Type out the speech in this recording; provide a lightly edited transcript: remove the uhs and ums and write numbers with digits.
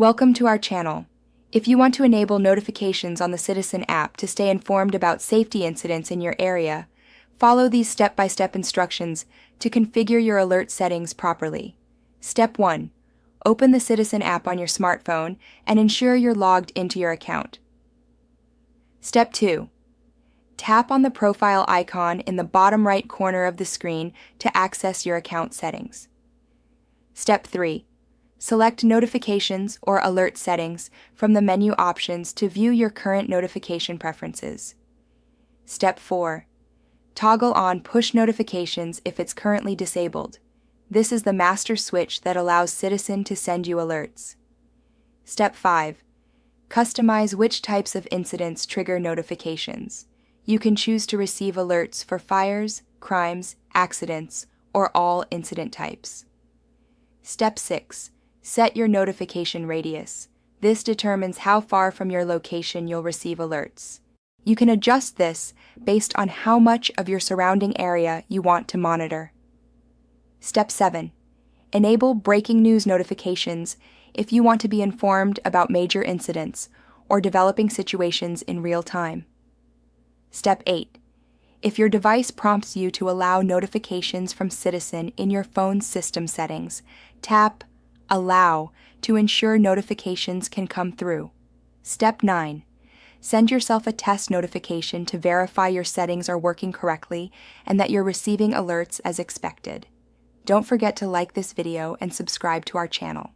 Welcome to our channel. If you want to enable notifications on the Citizen app to stay informed about safety incidents in your area, follow these step-by-step instructions to configure your alert settings properly. Step 1. Open the Citizen app on your smartphone and ensure you're logged into your account. Step 2. Tap on the profile icon in the bottom right corner of the screen to access your account settings. Step 3. Select Notifications or Alert Settings from the menu options to view your current notification preferences. Step 4. Toggle on Push Notifications if it's currently disabled. This is the master switch that allows Citizen to send you alerts. Step 5. Customize which types of incidents trigger notifications. You can choose to receive alerts for fires, crimes, accidents, or all incident types. Step 6. Set your notification radius. This determines how far from your location you'll receive alerts. You can adjust this based on how much of your surrounding area you want to monitor. Step 7. Enable breaking news notifications if you want to be informed about major incidents or developing situations in real time. Step 8. If your device prompts you to allow notifications from Citizen in your phone's system settings, tap Allow to ensure notifications can come through. Step 9. Send yourself a test notification to verify your settings are working correctly and that you're receiving alerts as expected. Don't forget to like this video and subscribe to our channel.